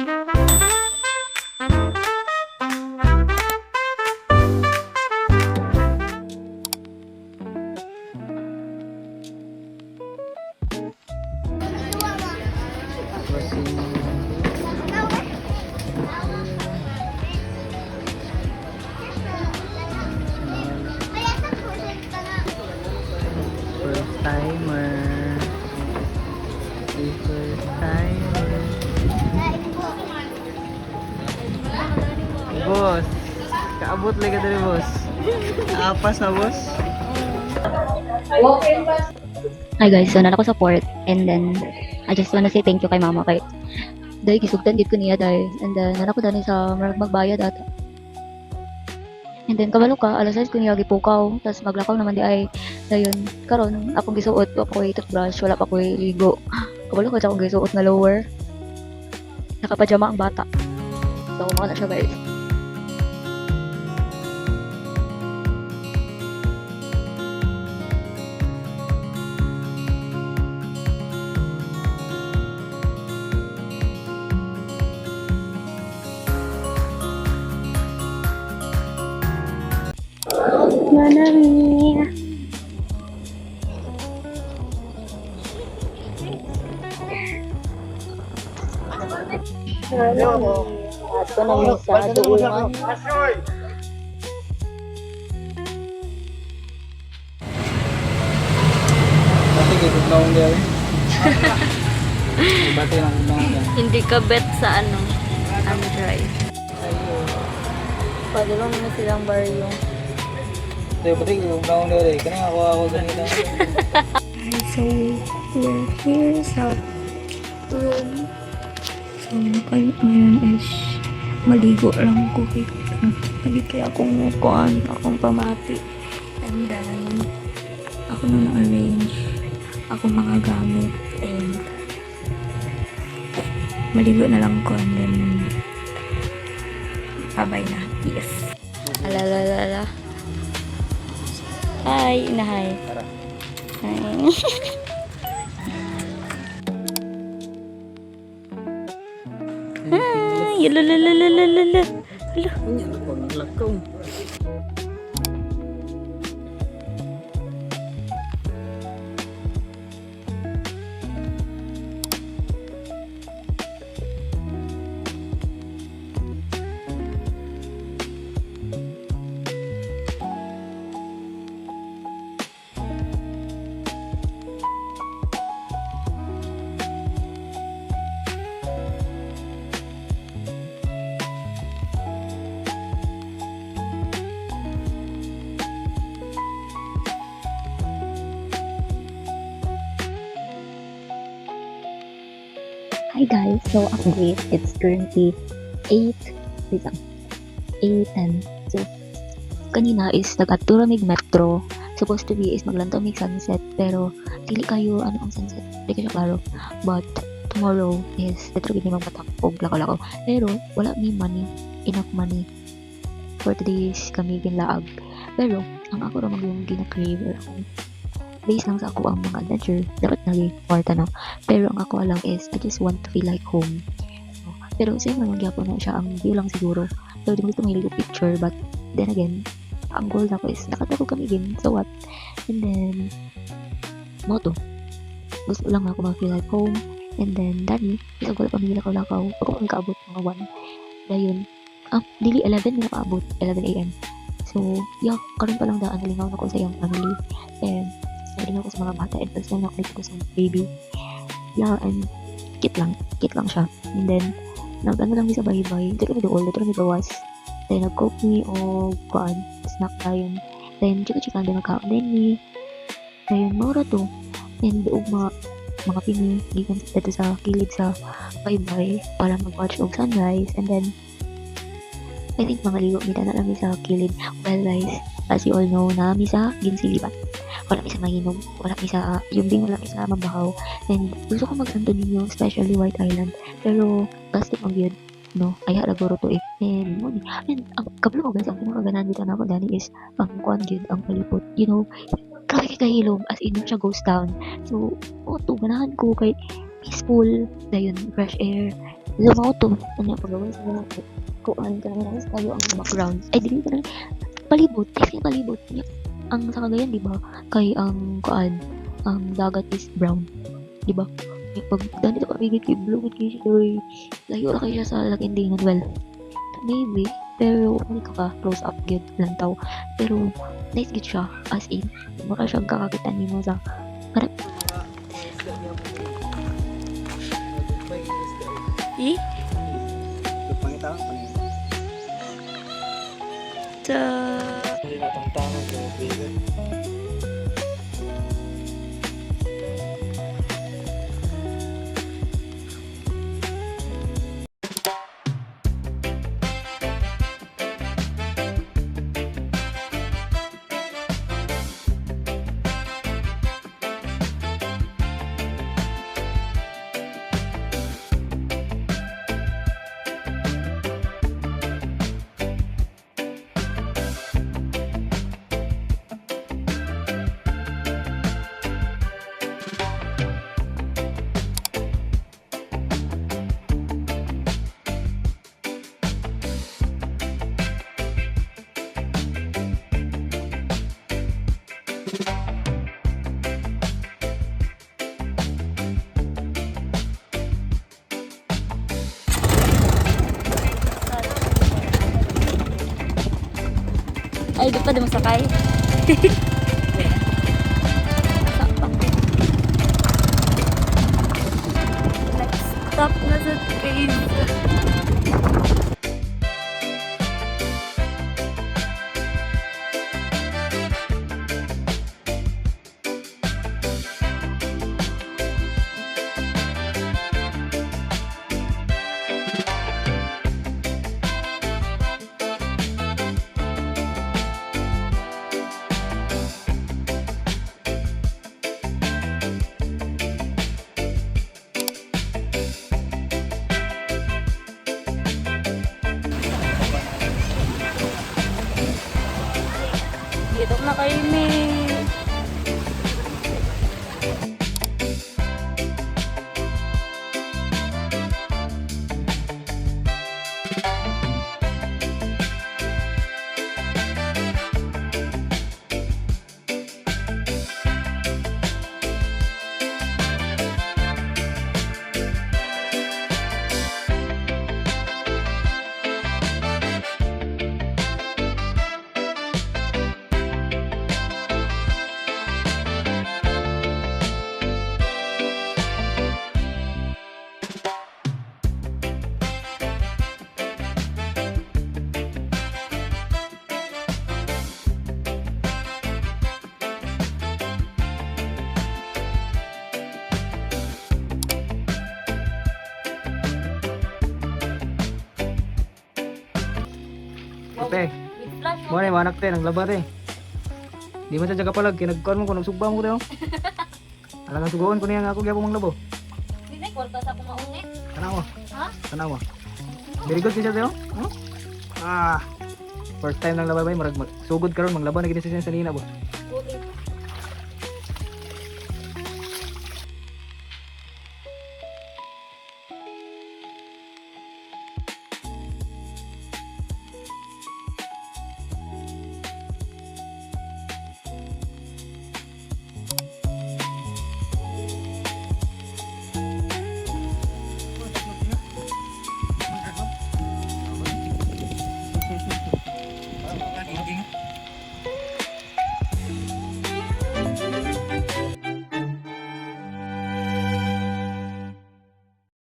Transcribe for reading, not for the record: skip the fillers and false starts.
First timer. First timer. Boss, kaabot lagi dari boss. Apas na boss. Hi guys, so nana ko sa port and then I just wanna say thank you kay mama kay dahil gisugdan gid ko niya dahil and then nana ko dani sa magbayad ata. And then kabalo ka alas 6 ko niya gipukaw tas maglakaw naman di ay dayon karon akong gisuot ako toothbrush wala pa ko ligo. Kabalo ka akong gisuot na lower. Nakapajama ang bata. So kumakan na siya guys. Nanami. Ato na mi sa duulman. Pati kayo naong dia. Bati lang naong dia. Hindi ka bet sa ano drive. Padulong mo silang baryo. Tayo pati kayo naong dia. Kaya ako ganito. So, we're here sa room. So, ngayon is maligo lang ko kay kaya akong kuhan, akong pamati. And then, ako na na-arrange akong mga gamit and maligo na lang ko and then bye na. Yes. Alalalala. Hi, inahay. Hi. Hi, lalalalalalala. Hello. Ini ako naglakaw. Hi guys, so update, it's currently 8, wait lang, 8:10. So, kanina is nag-atura mig metro, supposed to be is maglantaw mig sunset, pero dili kayo, ano ang sunset, di ka siya klaro. But, tomorrow is, dito gini magmatapog, lakaw-lakaw. Pero, wala mi money, enough money, for today's kami ginlaag. Pero, ang ako ramang yung gina-crave, based lang sa ako ang mga adventure, dapat nag-kwarta na. Pero ang ako lang is, I just want to feel like home. So, pero siyempre nagyapo na siya, ang view lang siguro. So, di mo gusto mahilig picture, but then again, ang goal na ko is, nakatapog kami again, so what? And then, moto. Gusto lang ako mag-feel like home. And then, dani, isang ko lang pamilakaw-lakaw. Ako ang kaabot mga 1. Dahil, dili 11 na kaabot, 11 a.m. So, yeah, karon pa lang daan, nalingaw na ko sa iyong family. And, nalingaw ko sa mga bata and first time nakulit ko sa baby. Yeah, and cute lang siya. And then, nag-ano lang sa bahay-bahay. Dito kami doon, dito kami bawas. Then, nag-cook me o kuan, snack tayo. Then, chika-chika, then nagkaon din ni. Then, maura to. And doon mga pini, gikan dito sa kilid sa bahay-bahay para mag-watch og sunrise. And then, I think mga ligo, kita na lang sa kilid. Well guys, as you all know, na mi sa ginsilibat. Wala mi sa mahinom, wala mi sa yumbing, wala mi sa mabahaw. And gusto ko mag-Santo Niño, especially White Island. Pero plastic ang yun, no? Kaya naguro to eh. And ang kablo ko guys, ang pinakaganan dito na ako dani is ang kuan yun, ang palipot. You know, grabe kay kahilom, as in siya goes down. So, to ganahan ko kay peaceful, dayon fresh air. Lumaw to. Ano pagawin sa mga kuan ka na tayo ang background. Ay dili ka na palibot. Kasi palibot niya. Ang sa Cagayan, di ba? Kay ang kuan, ang dagat is brown. Di ba? Yung pag dito ka bigit kay blue kay siya layo na kayo sa Lakindingan. Well, maybe pero hindi ka close up good lang tao. Pero nice good siya as in. Maka siyang kakakitan mo sa Eh? Pangita. Sa... Hindi na tangtangan sa bigat. Ay, di pa di mo sakay. Like, stop na sa train. Dito na kayo, May. Te, mo na yung anak te, naglaba te. Di man siya jaga palag, kinagkuhan mo ko, nagsugba mo ko te oh. Alangan suguan ko niya nga ako gyapon mang labo. Hindi, kwarta sa kumauni. Tanawa. Ha? Tanawa. Very good siya te oh. Huh? Ah. First time nang labay, marag sugod karon manglaba na gid siya sa nina bo.